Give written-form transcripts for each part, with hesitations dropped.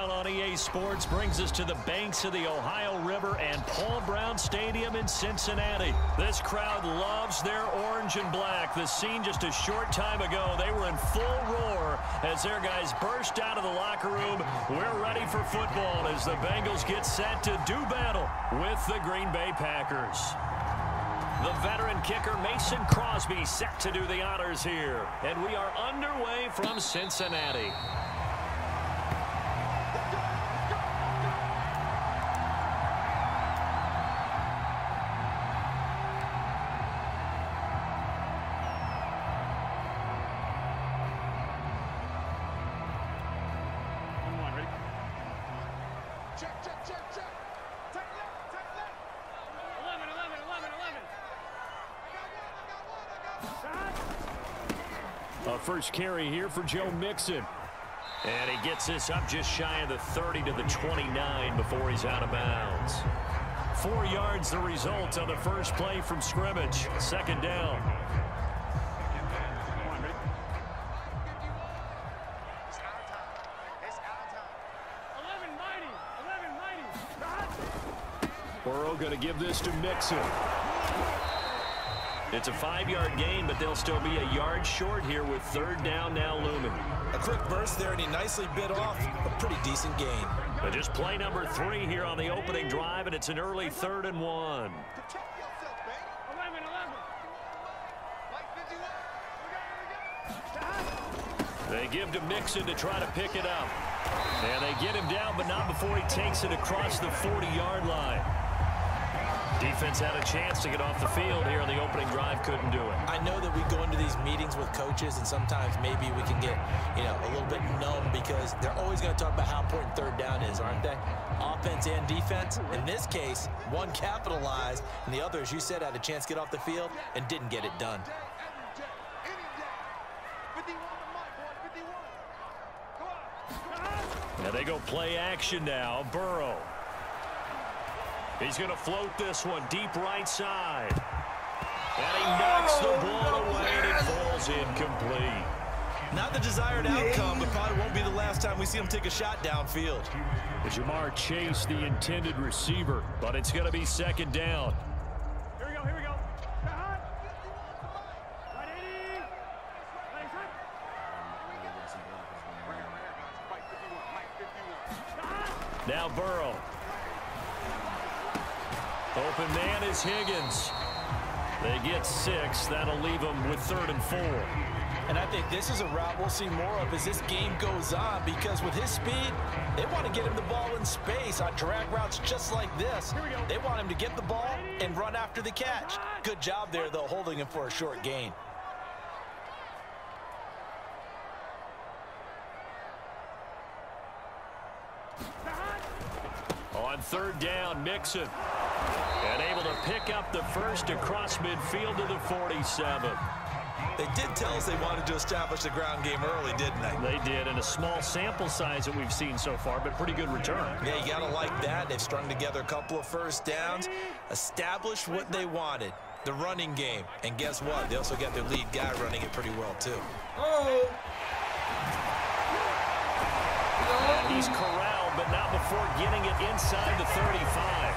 NFL on EA Sports brings us to the banks of the Ohio River and Paul Brown Stadium in Cincinnati. This crowd loves their orange and black. The scene just a short time ago, they were in full roar as their guys burst out of the locker room. We're ready for football as the Bengals get set to do battle with the Green Bay Packers. The veteran kicker Mason Crosby set to do the honors here. And we are underway from Cincinnati. First carry here for Joe Mixon. And he gets this up just shy of the 30 to the 29 before he's out of bounds. 4 yards the result on the first play from scrimmage. Second down. Burrow going to give this to Mixon. It's a 5-yard gain, but they'll still be a yard short here with third down now looming. A quick burst there, and he nicely bit off a pretty decent gain. But just play number 3 here on the opening drive, and it's an early 3rd and 1. They give to Mixon to try to pick it up. And they get him down, but not before he takes it across the 40-yard line. Defense had a chance to get off the field here on the opening drive, couldn't do it. I know that we go into these meetings with coaches, and sometimes maybe we can get, a little bit numb because they're always going to talk about how important third down is, aren't they? Offense and defense. In this case, one capitalized, and the other, as you said, had a chance to get off the field and didn't get it done. Now they go play action now. Burrow. He's going to float this one deep right side. And he knocks the ball away, and it falls incomplete. Not the desired outcome, but probably won't be the last time we see him take a shot downfield. Jamar Chase, the intended receiver, but it's going to be second down. Here we go. Now Burrow. Open man is Higgins. They get 6. That'll leave them with 3rd and 4. And I think this is a route we'll see more of as this game goes on, because with his speed, they want to get him the ball in space on drag routes just like this. They want him to get the ball and run after the catch. Good job there, though, holding him for a short gain. On third down, Mixon. And able to pick up the first across midfield to the 47. They did tell us they wanted to establish the ground game early, didn't they? They did, and a small sample size that we've seen so far, but pretty good return. Yeah, you got to like that. They've strung together a couple of first downs, established what they wanted, the running game. And guess what? They also got their lead guy running it pretty well, too. And he's corralled, but not before getting it inside the 35.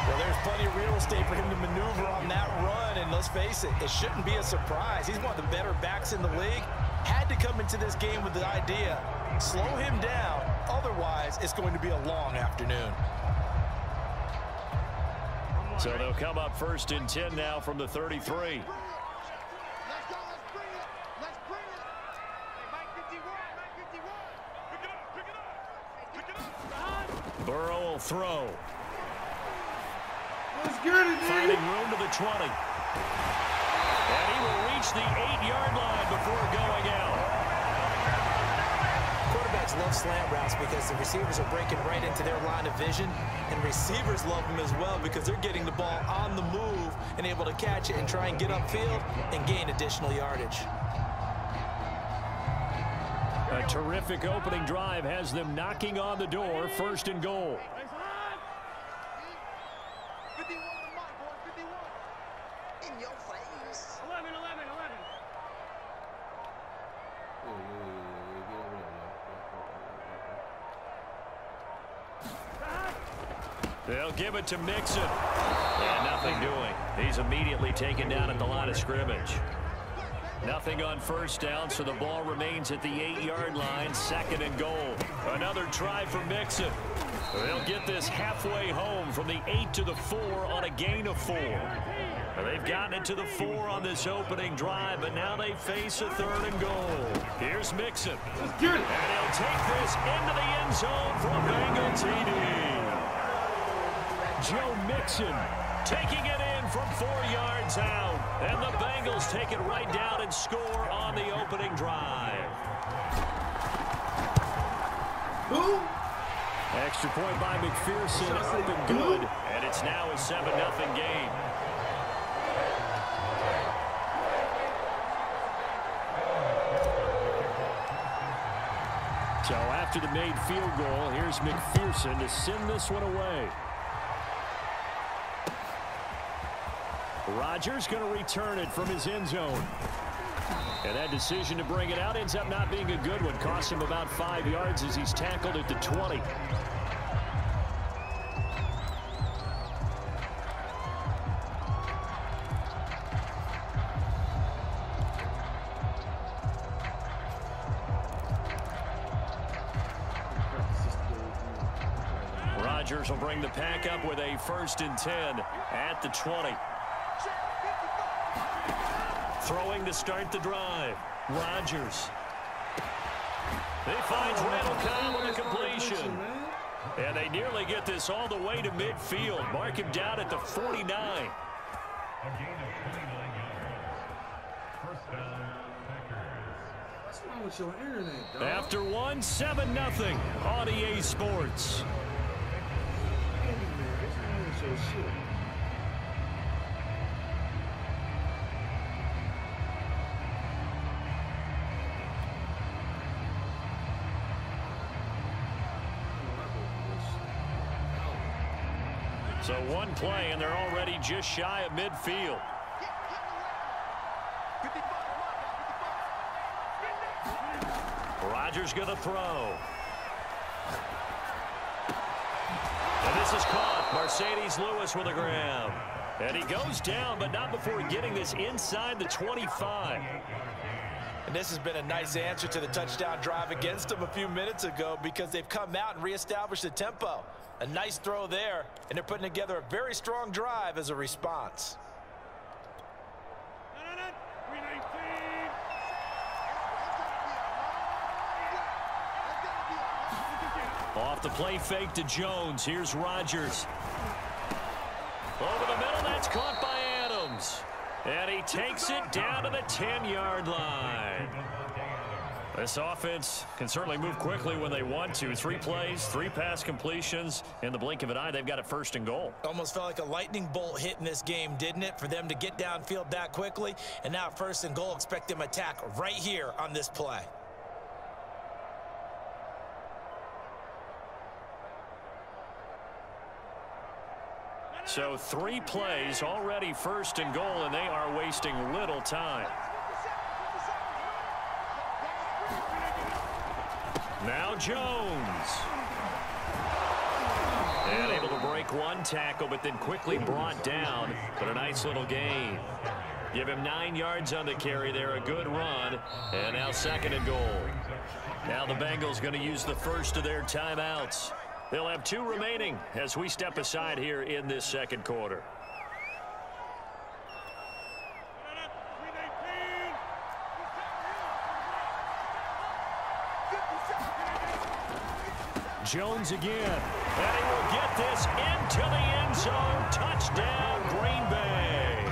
Well, there's plenty of real estate for him to maneuver on that run, and let's face it, it shouldn't be a surprise. He's one of the better backs in the league. Had to come into this game with the idea, slow him down, otherwise it's going to be a long afternoon. So they'll come up 1st and 10 now from the 33. Burrow will throw. Finding room to the 20. And he will reach the 8-yard line before going out. Quarterbacks love slant routes because the receivers are breaking right into their line of vision, and receivers love them as well because they're getting the ball on the move and able to catch it and try and get upfield and gain additional yardage. A terrific opening drive has them knocking on the door, 1st and goal. They'll give it to Mixon. And nothing doing. He's immediately taken down at the line of scrimmage. Nothing on first down, so the ball remains at the 8-yard line, 2nd and goal. Another try for Mixon. They'll get this halfway home from the 8 to the 4 on a gain of 4. They've gotten it to the 4 on this opening drive, but now they face a 3rd and goal. Here's Mixon. And he'll take this into the end zone for a Bengal TD. Joe Mixon taking it in from 4 yards out. And the Bengals take it right down and score on the opening drive. Who? Extra point by McPherson, up and good. And it's now a 7-0 game. So after the made field goal, here's McPherson to send this one away. Rodgers going to return it from his end zone. And that decision to bring it out ends up not being a good one. Costs him about 5 yards as he's tackled at the 20. Rodgers will bring the pack up with a 1st and 10 at the 20. Throwing to start the drive. Rodgers. He finds Randall Cobb with a completion. And they nearly get this all the way to midfield. Mark him down at the 49. What's wrong with your internet, dog? After 1, 7-0 on EA Sports. What's wrong with your shit? So one play, and they're already just shy of midfield. Rodgers going to throw. And this is caught. Mercedes Lewis with a grab. And he goes down, but not before getting this inside the 25. And this has been a nice answer to the touchdown drive against them a few minutes ago because they've come out and reestablished the tempo. A nice throw there, and they're putting together a very strong drive as a response. Off the play fake to Jones. Here's Rodgers. Over the middle, that's caught by Adams. And he takes it down to the 10-yard line. This offense can certainly move quickly when they want to. 3 plays, 3 pass completions. In the blink of an eye, they've got it 1st and goal. Almost felt like a lightning bolt hit in this game, didn't it? For them to get downfield that quickly. And now 1st and goal, expect them to attack right here on this play. So 3 plays, already 1st and goal, and they are wasting little time. Now Jones. And able to break 1 tackle, but then quickly brought down. But a nice little gain. Give him 9 yards on the carry there, a good run. And now 2nd and goal. Now the Bengals going to use the first of their timeouts. They'll have 2 remaining as we step aside here in this 2nd quarter. Jones again. And he will get this into the end zone. Touchdown, Green Bay.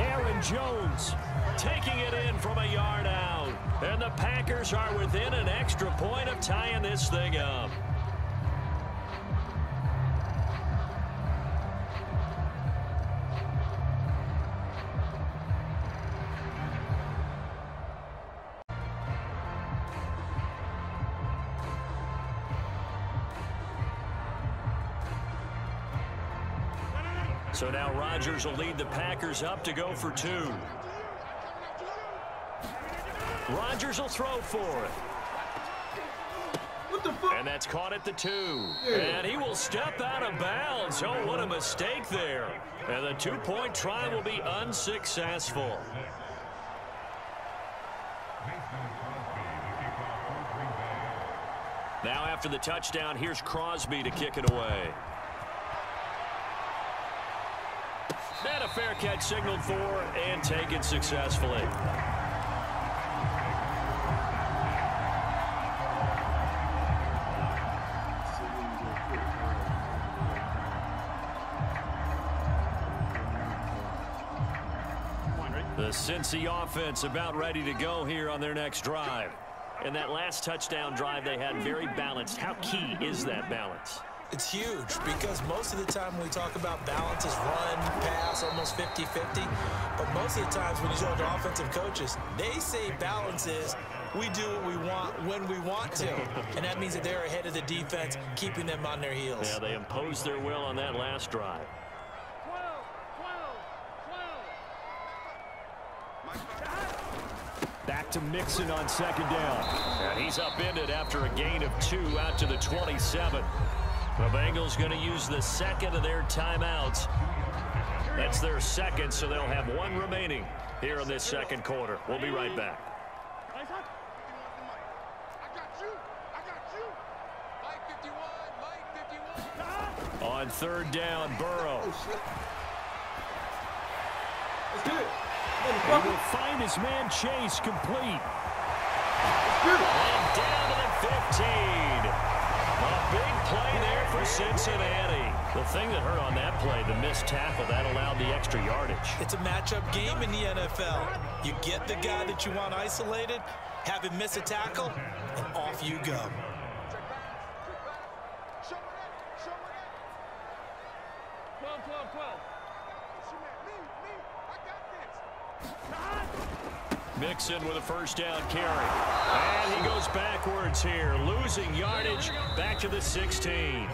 Aaron Jones taking it in from a yard out. And the Packers are within an extra point of tying this thing up. So now Rodgers will lead the Packers up to go for 2. Rodgers will throw for it. What the fuck? And that's caught at the 2. And he will step out of bounds. Oh, what a mistake there. And the 2-point try will be unsuccessful. Now after the touchdown, here's Crosby to kick it away. And a fair catch signaled for and taken successfully. The Cincy offense about ready to go here on their next drive. And that last touchdown drive they had very balanced. How key is that balance? It's huge because most of the time when we talk about balance is run, pass, almost 50-50. But most of the times when you talk to offensive coaches, they say balance is we do what we want when we want to. And that means that they're ahead of the defense, keeping them on their heels. Yeah, they imposed their will on that last drive. Back to Mixon on second down. And he's upended after a gain of 2 out to the 27. The Bengals going to use the second of their timeouts. That's their second, so they'll have 1 remaining here in this second quarter. We'll be right back. On third down, Burrow. He will find his man Chase complete. And down to the 15. A big play there for Cincinnati. The thing that hurt on that play, the missed tackle, that allowed the extra yardage. It's a matchup game in the NFL. You get the guy that you want isolated, have him miss a tackle, and off you go. Mixon with a first down carry. And he goes backwards here, losing yardage back to the 16.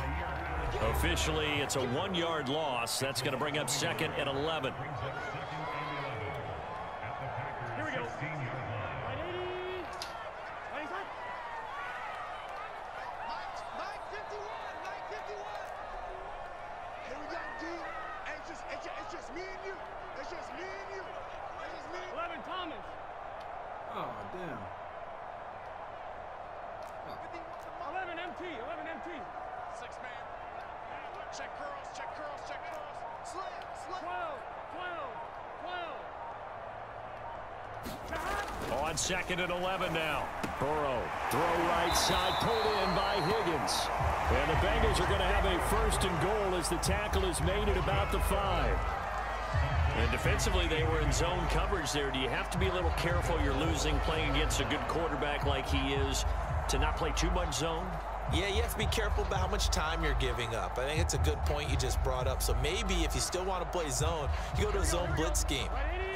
Officially, it's a 1-yard loss. That's going to bring up second and 11. Here we go. It's just me and you. It's just me and you. It's just me. 11 Thomas. Oh, damn. 11 MT. 11 MT. 6 man. Check curls. Check curls. Check curls. Slip. Slip. 12. 12. 12. On second and 11 now. Burrow, throw right side, pulled in by Higgins. And the Bengals are going to have a first and goal as the tackle is made at about the 5. And defensively, they were in zone coverage there. Do you have to be a little careful? You're losing, playing against a good quarterback like he is, to not play too much zone? Yeah, you have to be careful about how much time you're giving up. I think it's a good point you just brought up. So maybe if you still want to play zone, you go to a zone blitz scheme.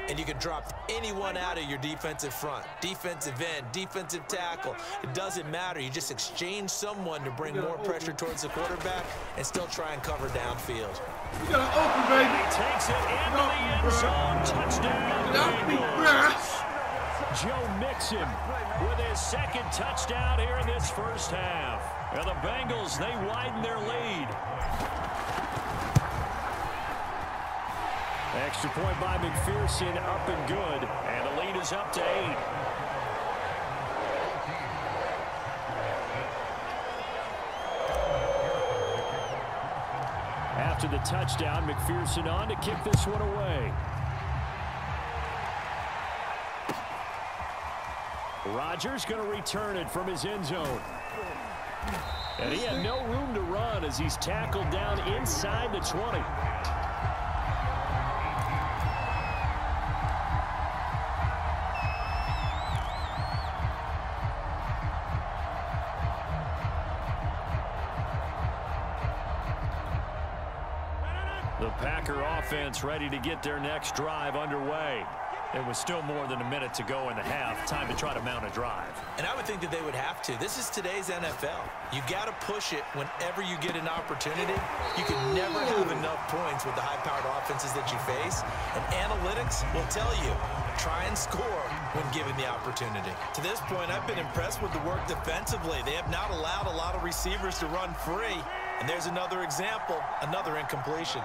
And you can drop anyone out of your defensive front. Defensive end, defensive tackle. It doesn't matter. You just exchange someone to bring more pressure towards the quarterback and still try and cover downfield. You got an open, baby. He takes it into the end zone. Touchdown, Bengals. Joe Mixon with his second touchdown here in this first half. And the Bengals, they widen their lead. Extra point by McPherson, up and good. And the lead is up to 8. After the touchdown, McPherson on to kick this one away. Rodgers going to return it from his end zone. And he had no room to run as he's tackled down inside the 20. The Packer offense ready to get their next drive underway. There was still more than a minute to go in the half. Time to try to mount a drive. And I would think that they would have to. This is today's NFL. You got to push it whenever you get an opportunity. You can never have enough points with the high-powered offenses that you face. And analytics will tell you, try and score when given the opportunity. To this point, I've been impressed with the work defensively. They have not allowed a lot of receivers to run free. And there's another example, another incompletion.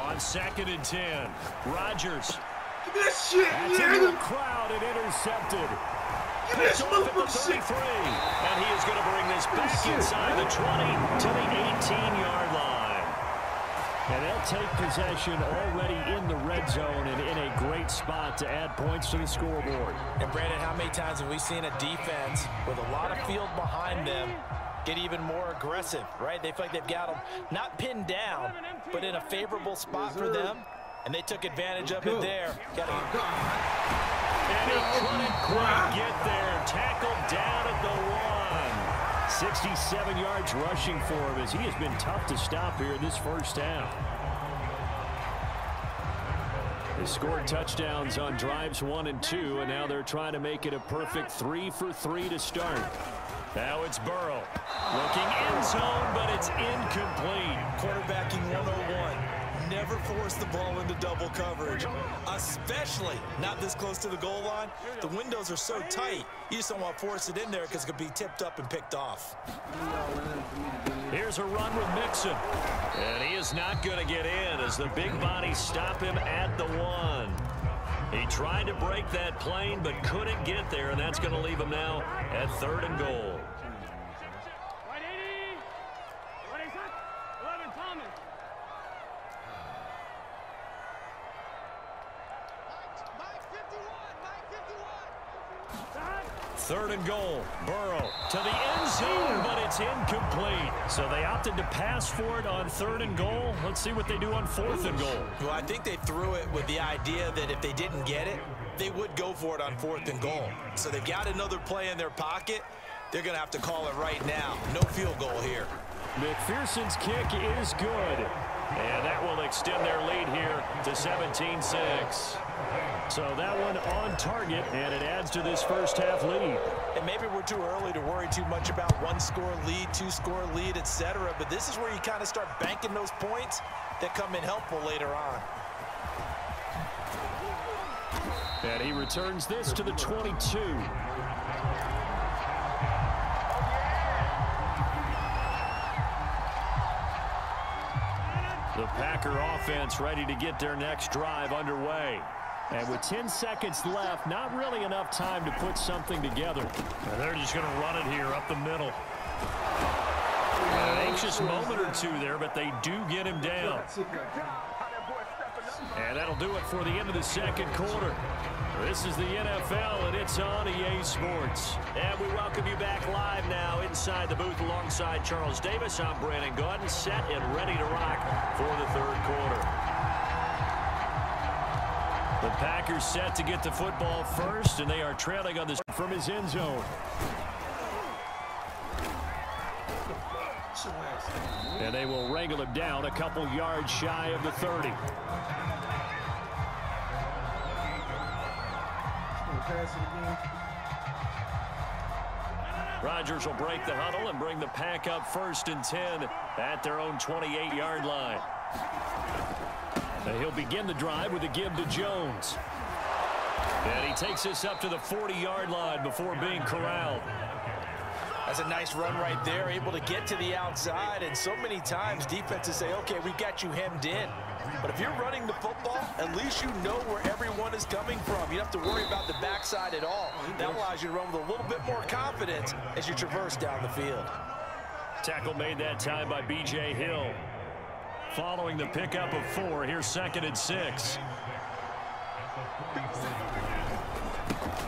On 2nd and 10, Rodgers. Give me that shit, That's into the crowd and intercepted. Give me this Off at the motherfucker 33, shit. and he is going to bring this back inside the 20 to the 18-yard line. And they'll take possession already in the red zone and in a great spot to add points to the scoreboard. And Brandon, how many times have we seen a defense with a lot of field behind them get even more aggressive, right? They feel like they've got them not pinned down, but in a favorable spot for them, and they took advantage of it there. And he couldn't quite get there. Tackled down at the 1. 67 yards rushing for him as he has been tough to stop here in this first half. They scored touchdowns on drives 1 and 2, and now they're trying to make it a perfect 3 for 3 to start. Now it's Burrow. Looking end zone, but it's incomplete. Quarterbacking 101. Never force the ball into double coverage, especially not this close to the goal line. The windows are so tight, you just don't want to force it in there because it could be tipped up and picked off. Here's a run with Mixon. And he is not going to get in as the big bodies stop him at the 1. He tried to break that plane but couldn't get there, and that's going to leave him now at 3rd and goal. Third and goal. Burrow to the end zone, but it's incomplete. So they opted to pass for it on 3rd and goal. Let's see what they do on 4th and goal. Well, I think they threw it with the idea that if they didn't get it, they would go for it on 4th and goal. So they've got another play in their pocket. They're going to have to call it right now. No field goal here. McPherson's kick is good. And that will extend their lead here to 17-6. So that one on target, and it adds to this first half lead. And maybe we're too early to worry too much about 1-score lead, 2-score lead, etc. But this is where you kind of start banking those points that come in helpful later on. And he returns this to the 22. The Packer offense ready to get their next drive underway. And with 10 seconds left, not really enough time to put something together. And they're just going to run it here up the middle. An anxious moment or two there, but they do get him down. And that'll do it for the end of the second quarter. This is the NFL, and it's on EA Sports. And we welcome you back live now inside the booth alongside Charles Davis. I'm Brandon Gaudin, set and ready to rock for the third quarter. The Packers set to get the football first, and they are trailing on this from his end zone. And they will wrangle him down a couple yards shy of the 30. Rodgers will break the huddle and bring the Pack up 1st and 10 at their own 28-yard line. And he'll begin the drive with a give to Jones. And he takes this up to the 40-yard line before being corralled. That's a nice run right there, able to get to the outside. And so many times defenses say, okay, we got you hemmed in. But if you're running the football, at least you know where everyone is coming from. You don't have to worry about the backside at all. That allows you to run with a little bit more confidence as you traverse down the field. Tackle made that time by B.J. Hill. Following the pickup of 4, here's 2nd and 6.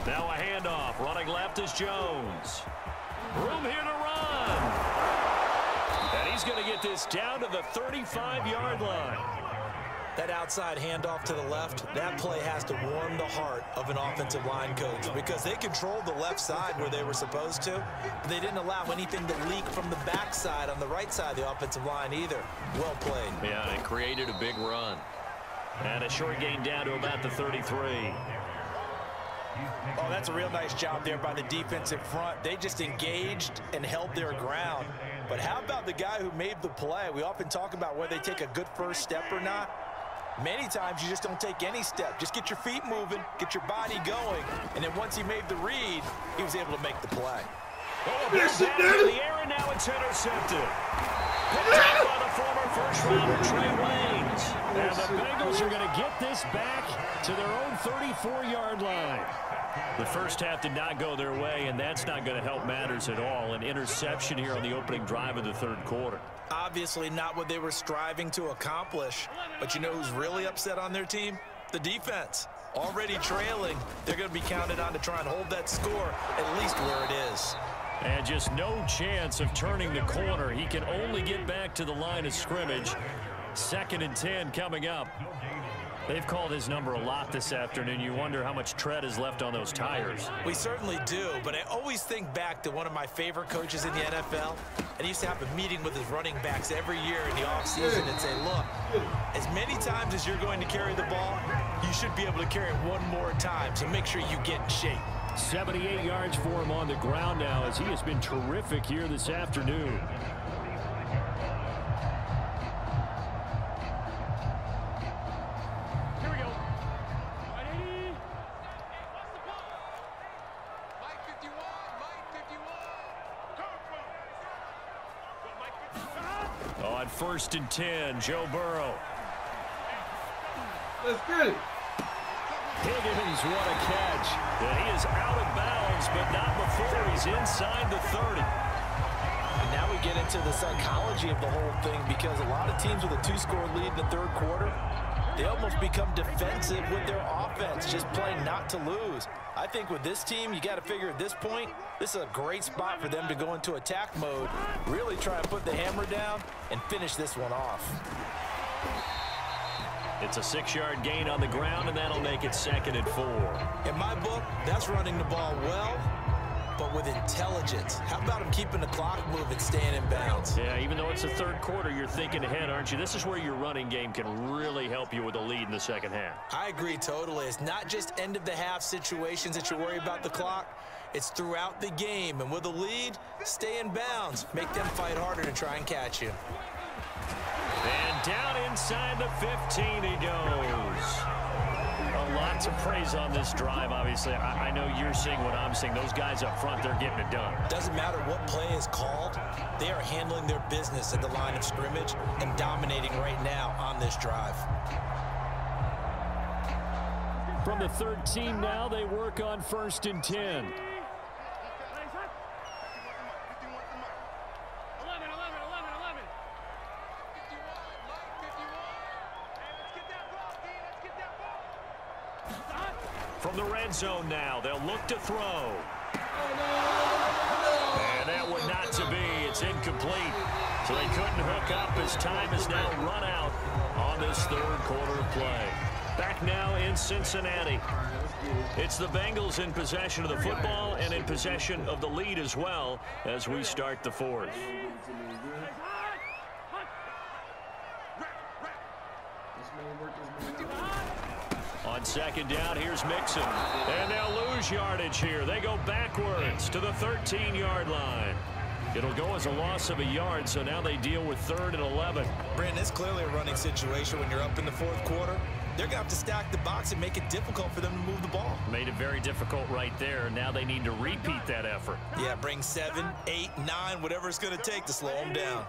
Now a handoff. Running left is Jones. Room here to run. And he's going to get this down to the 35-yard line. That outside handoff to the left, that play has to warm the heart of an offensive line coach because they controlled the left side where they were supposed to. But they didn't allow anything to leak from the backside on the right side of the offensive line either. Well played. Yeah, it created a big run. And a short gain down to about the 33. Oh, that's a real nice job there by the defensive front. They just engaged and held their ground. But how about the guy who made the play? We often talk about whether they take a good first step or not. Many times you just don't take any step. Just get your feet moving, get your body going, and then once he made the read, he was able to make the play. Oh, back in the air, and now it's intercepted. Picked up by the former first-rounder Trey Waynes. And the Bengals are going to get this back to their own 34-yard line. The first half did not go their way, and that's not going to help matters at all. An interception here on the opening drive of the third quarter. Obviously not what they were striving to accomplish. But you know who's really upset on their team? The defense. Already trailing, they're going to be counted on to try and hold that score at least where it is. And just no chance of turning the corner. He can only get back to the line of scrimmage. 2nd and 10 coming up. They've called his number a lot this afternoon. You wonder how much tread is left on those tires. We certainly do, but I always think back to one of my favorite coaches in the NFL. And he used to have a meeting with his running backs every year in the offseason and say, look, as many times as you're going to carry the ball, you should be able to carry it one more time, so make sure you get in shape. 78 yards for him on the ground now as he has been terrific here this afternoon. Here we go. Mike 51, Mike 51. On 1st and 10, Joe Burrow. Let's get it. Higgins, what a catch. And he is out of bounds, but not before he's inside the 30. And now we get into the psychology of the whole thing, because a lot of teams with a 2-score lead in the third quarter, they almost become defensive with their offense, just playing not to lose. I think with this team, you got to figure at this point, this is a great spot for them to go into attack mode, really try and put the hammer down and finish this one off. It's a 6-yard gain on the ground, and that'll make it 2nd and 4. In my book, that's running the ball well, but with intelligence. How about him keeping the clock moving, staying in bounds? Yeah, even though it's the third quarter, you're thinking ahead, aren't you? This is where your running game can really help you with a lead in the second half. I agree totally. It's not just end-of-the-half situations that you worry about the clock. It's throughout the game, and with a lead, stay in bounds. Make them fight harder to try and catch you. And down inside the 15 he goes. A lot to praise on this drive, obviously. I know you're seeing what I'm seeing. Those guys up front, they're getting it done. Doesn't matter what play is called. They are handling their business at the line of scrimmage and dominating right now on this drive. From the 13 now, they work on 1st and 10. 11. Let's get that ball. From the red zone now, they'll look to throw. And that would not to be. It's incomplete. So they couldn't hook up as time is now run out on this third quarter of play. Back now in Cincinnati. It's the Bengals in possession of the football and in possession of the lead as well as we start the fourth. On 2nd down, here's Mixon. And they'll lose yardage here. They go backwards to the 13-yard line. It'll go as a loss of a yard, so now they deal with 3rd and 11. Brandon, it's clearly a running situation when you're up in the fourth quarter. They're going to have to stack the box and make it difficult for them to move the ball. Made it very difficult right there. Now they need to repeat that effort. Yeah, bring 7, 8, 9, whatever it's going to take to slow them down.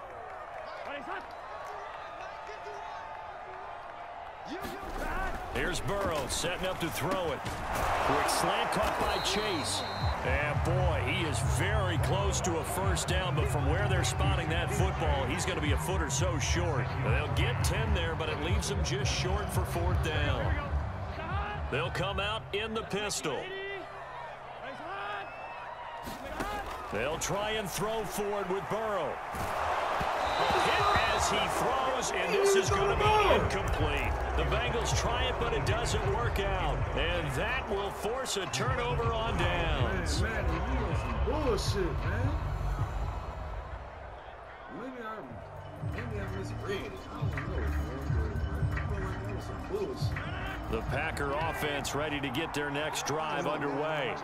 Here's Burrow setting up to throw it. Quick slant caught by Chase. And boy, he is very close to a first down, but from where they're spotting that football, he's going to be a foot or so short. They'll get 10 there, but it leaves them just short for 4th down. They'll come out in the pistol. They'll try and throw forward with Burrow. A hit as he throws, and this is going to be incomplete. The Bengals try it, but it doesn't work out. And that will force a turnover on downs. Man, you on some bullshit, man. Maybe I misread it. I don't know, man. I feel like that was some bullshit. The Packer offense ready to get their next drive underway.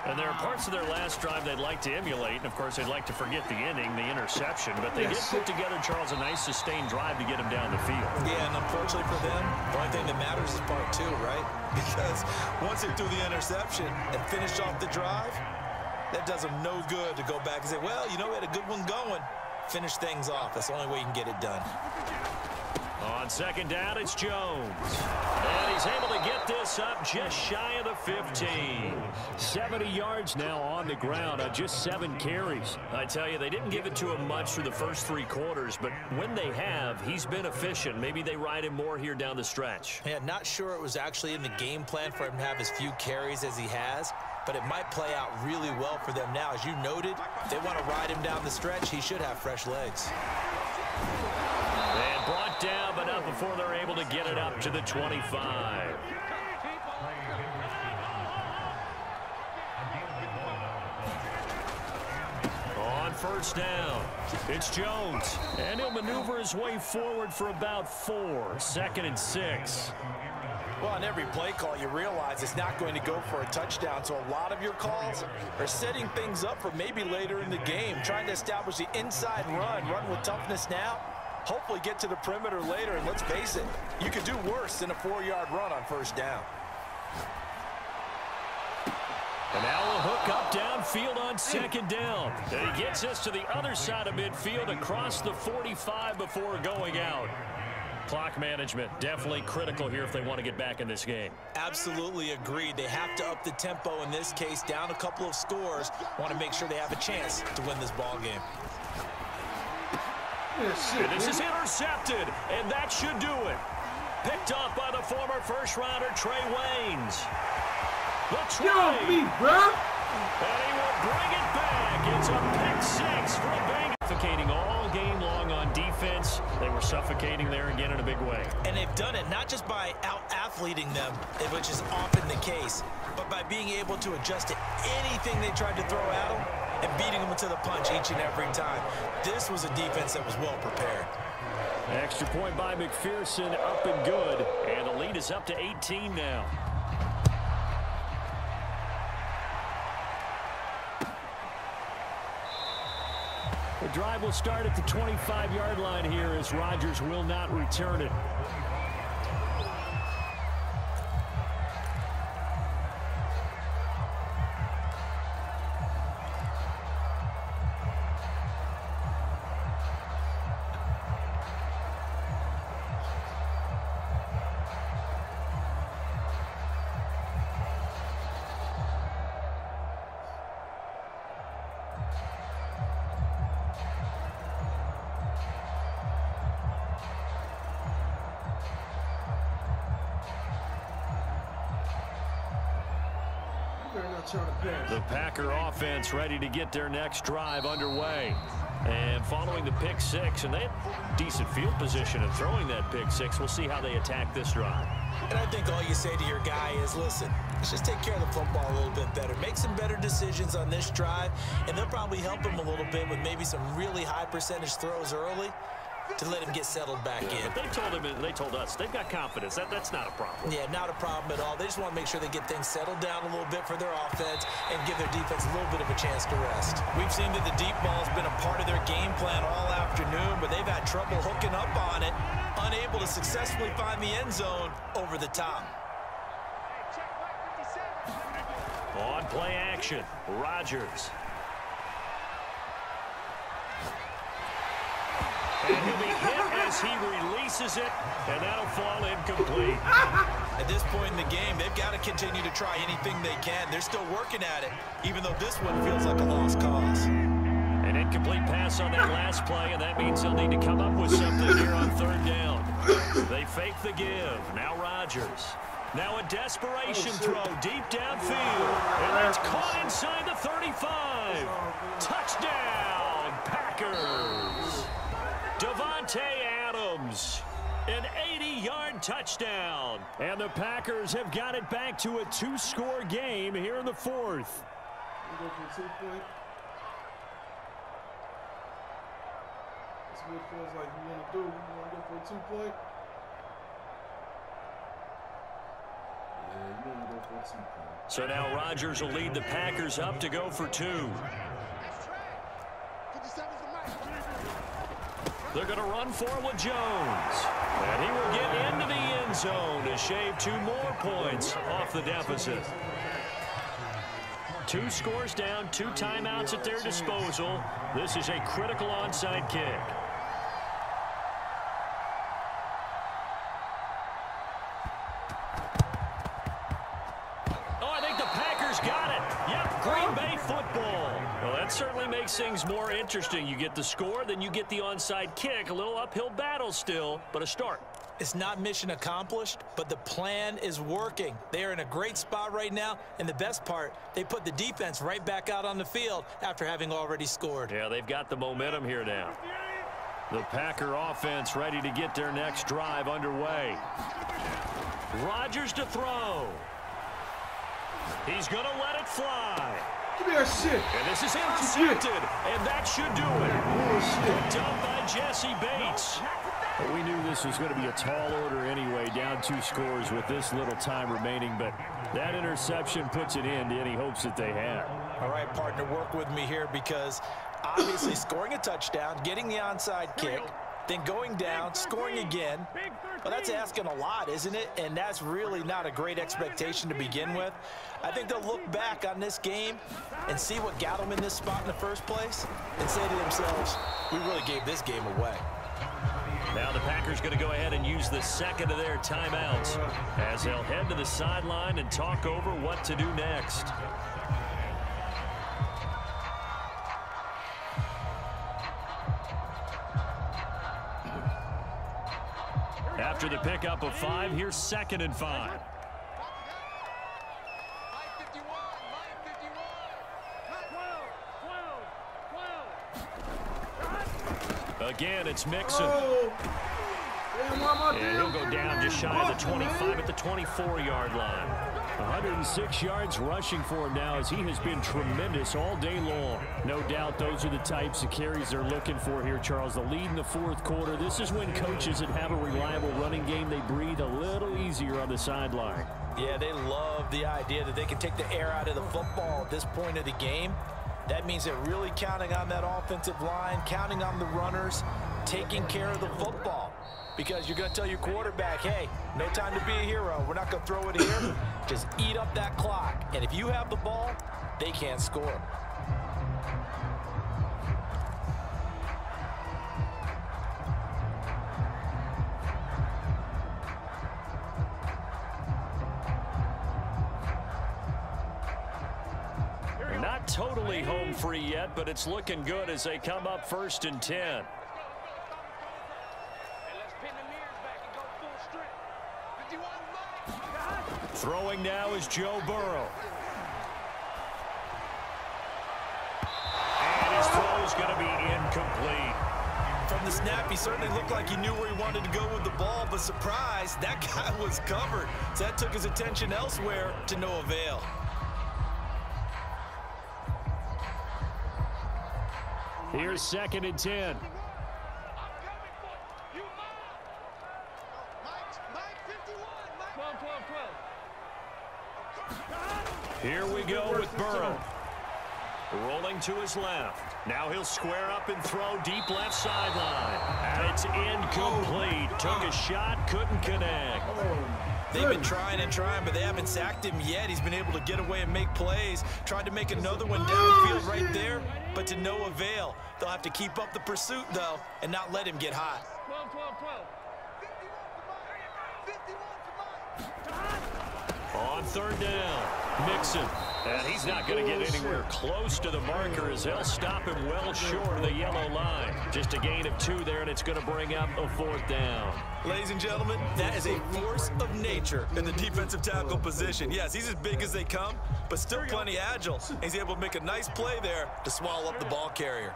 And there are parts of their last drive they'd like to emulate, and of course they'd like to forget the inning, the interception, but they did put together, Charles, a nice sustained drive to get him down the field. Yeah, and unfortunately for them, the only thing that matters is part two, right? Because once they threw the interception and finished off the drive, that does them no good to go back and say, well, you know, we had a good one going. Finish things off. That's the only way you can get it done. On second down, it's Jones. And he's able to get this up just shy of the 15. 70 yards now on the ground on just 7 carries. I tell you, they didn't give it to him much through the first 3 quarters, but when they have, he's been efficient. Maybe they ride him more here down the stretch. Yeah, not sure it was actually in the game plan for him to have as few carries as he has, but it might play out really well for them now. As you noted, if they want to ride him down the stretch, he should have fresh legs. And brought down, but not before they're able to get it up to the 25. On first down, it's Jones. And he'll maneuver his way forward for about 4. 2nd and 6. Well, on every play call, you realize it's not going to go for a touchdown, so a lot of your calls are setting things up for maybe later in the game, trying to establish the inside run with toughness now, hopefully get to the perimeter later, and let's face it, you could do worse than a 4-yard run on first down. And now a hook up downfield on second down. And he gets us to the other side of midfield across the 45 before going out. Clock management definitely critical here if they want to get back in this game. Absolutely agreed. They have to up the tempo in this case, down a couple of scores. Want to make sure they have a chance to win this ball game. And this is intercepted, and that should do it. Picked off by the former first-rounder Trey Waynes. The try. Get me, bro. And he will bring it back. It's a pick 6 for a Bengals. Suffocating all game long on defense. They were suffocating there again in a big way. And they've done it not just by out-athleting them, which is often the case, but by being able to adjust to anything they tried to throw at them and beating them to the punch each and every time. This was a defense that was well prepared. Extra point by McPherson, up and good. And the lead is up to 18 now. The drive will start at the 25-yard line here as Rodgers will not return it. The Packer offense ready to get their next drive underway. And following the pick 6, and they have decent field position in throwing that pick 6. We'll see how they attack this drive. And I think all you say to your guy is, listen, let's just take care of the football a little bit better. Make some better decisions on this drive, and they'll probably help him a little bit with maybe some really high percentage throws early to let him get settled back in. But they told us they've got confidence. That's not a problem. Yeah, not a problem at all. They just want to make sure they get things settled down a little bit for their offense and give their defense a little bit of a chance to rest. We've seen that the deep ball has been a part of their game plan all afternoon, but they've had trouble hooking up on it, unable to successfully find the end zone over the top. On play action, Rodgers. And he'll be hit as he releases it, and that'll fall incomplete. At this point in the game, they've got to continue to try anything they can. They're still working at it, even though this one feels like a lost cause. An incomplete pass on that last play, and that means they'll need to come up with something here on third down. They fake the give. Now Rodgers. Now a desperation throw deep downfield. And that's caught inside the 35. Touchdown, Packers. Devontae Adams, an 80-yard touchdown. And the Packers have got it back to a 2-score game here in the 4th. Go for 2-point. That's what it feels like you want to do. You want to go for a 2-point? Yeah, you want to go for a So now Rodgers will lead the Packers up to go for 2. They're going to run for it with Jones. And he will get into the end zone to shave 2 more points off the deficit. 2 scores down, 2 timeouts at their disposal. This is a critical onside kick. Oh, I think the Packers got it. Yep, Green Bay football. Well, that certainly makes things more interesting. You get the score, then you get the onside kick. A little uphill battle still, but a start. It's not mission accomplished, but the plan is working. They are in a great spot right now, and the best part, they put the defense right back out on the field after having already scored. Yeah, they've got the momentum here now. The Packer offense ready to get their next drive underway. Rodgers to throw. He's going to let it fly. Give me that shit. And this is intercepted, and that should do it. Picked up by Jesse Bates. Well, we knew this was going to be a tall order anyway, down 2 scores with this little time remaining, but that interception puts an end to any hopes that they had. All right, partner, work with me here because obviously scoring a touchdown, getting the onside kick, then going down, scoring again, well, that's asking a lot, isn't it? And that's really not a great expectation to begin with. I think they'll look back on this game and see what got them in this spot in the first place and say to themselves, we really gave this game away. Now the Packers going to go ahead and use the second of their timeouts as they'll head to the sideline and talk over what to do next. After the pickup of 5, here's 2nd and 5. Again, it's Mixon. And he'll go down just shy of the 25 at the 24-yard line. 106 yards rushing for him now as he has been tremendous all day long. No doubt those are the types of carries they're looking for here, Charles. The lead in the 4th quarter. This is when coaches that have a reliable running game, they breathe a little easier on the sideline. Yeah, they love the idea that they can take the air out of the football at this point of the game. That means they're really counting on that offensive line, counting on the runners, taking care of the football. Because you're going to tell your quarterback, hey, no time to be a hero. We're not going to throw it here. Just eat up that clock. And if you have the ball, they can't score. Not totally home free yet, but it's looking good as they come up 1st and 10. Throwing now is Joe Burrow. And his throw is going to be incomplete. From the snap, he certainly looked like he knew where he wanted to go with the ball, but surprise, that guy was covered. So that took his attention elsewhere to no avail. Here's 2nd and 10. Here we go with Burrow. Rolling to his left. Now he'll square up and throw deep left sideline. And it's incomplete. Took a shot, couldn't connect. They've been trying and trying, but they haven't sacked him yet. He's been able to get away and make plays. Tried to make another one downfield right there, but to no avail. They'll have to keep up the pursuit, though, and not let him get hot. 12. On 3rd down, Mixon. And he's not going to get anywhere close to the marker as they'll stop him well short of the yellow line. Just a gain of 2 there, and it's going to bring up a 4th down. Ladies and gentlemen, that is a force of nature in the defensive tackle position. Yes, he's as big as they come, but still plenty agile. He's able to make a nice play there to swallow up the ball carrier.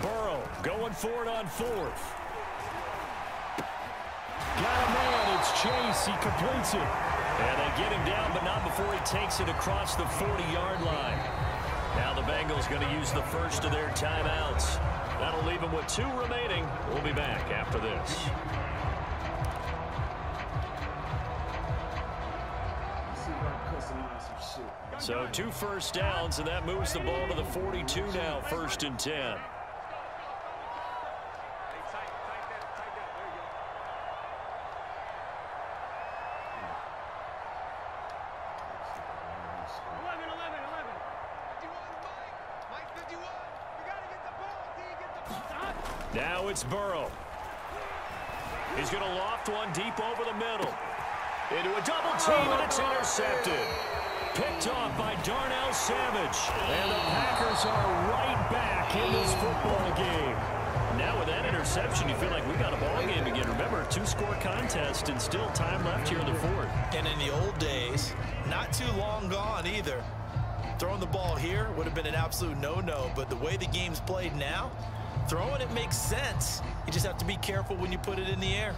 Burrow going for it on 4th. Got a man, it's Chase, he completes it. And they get him down, but not before he takes it across the 40-yard line. Now the Bengals going to use the first of their timeouts. That'll leave them with 2 remaining. We'll be back after this. So 2 first downs, and that moves the ball to the 42 now, 1st and 10. Now it's Burrow. He's going to loft one deep over the middle. Into a double team, and it's intercepted. Picked off by Darnell Savage. And the Packers are right back in this football game. Now with that interception, you feel like we got a ball game again. Remember, a 2-score contest and still time left here in the 4th. And in the old days, not too long gone either. Throwing the ball here would have been an absolute no-no, but the way the game's played now, throwing it makes sense. You just have to be careful when you put it in the air.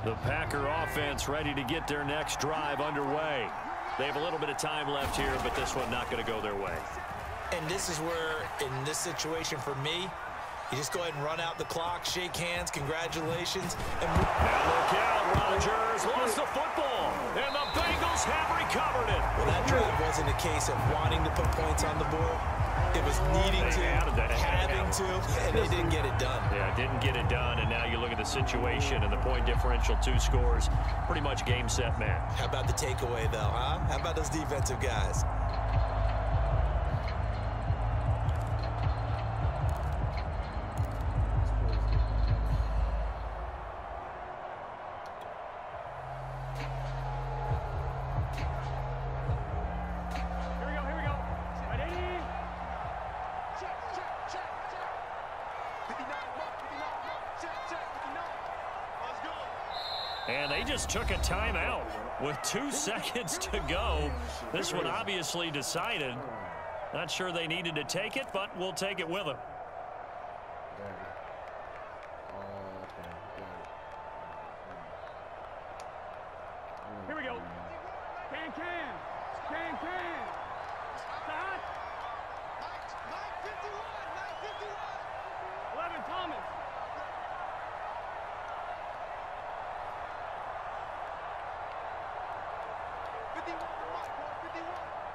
The Packer offense ready to get their next drive underway. They have a little bit of time left here, but this one not going to go their way. And this is where, in this situation for me, you just go ahead and run out the clock, shake hands, congratulations. And now look out, Rodgers lost the football, and the Bengals have recovered it. Well, that drive wasn't a case of wanting to put points on the board. It was needing to, having to, and they didn't get it done. Yeah, didn't get it done, and now you look at the situation and the point differential, 2 scores, pretty much game, set, match. How about the takeaway, though, huh? How about those defensive guys? And they just took a timeout with 2 seconds to go. This one obviously decided. Not sure they needed to take it, but we'll take it with them. Here we go. Can. Start. 11, Thomas.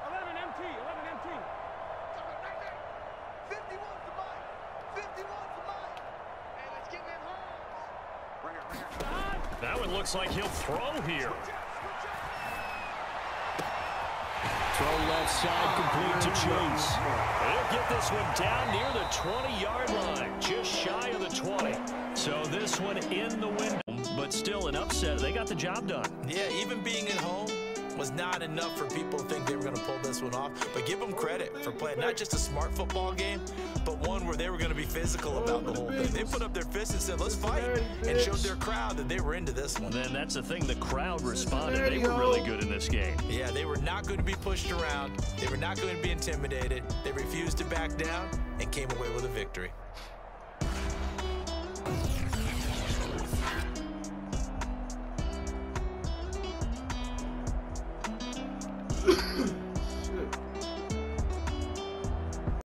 11 MT. 51's the mic. 51's the mic. Hey, let's get in Holmes. Bring her. That one looks like he'll throw here. Throw left side, complete to Chase. He'll get this one down near the 20-yard line, just shy of the 20. So this one in the window, but still an upset. They got the job done. Yeah, even being at home was not enough for people to think they were going to pull this one off. But give them credit for playing not just a smart football game, but one where they were going to be physical about the whole thing. They put up their fists and said, let's fight, and showed their crowd that they were into this one. Then that's the thing, the crowd responded. They were really good in this game. Yeah, they were not going to be pushed around. They were not going to be intimidated. They refused to back down and came away with a victory.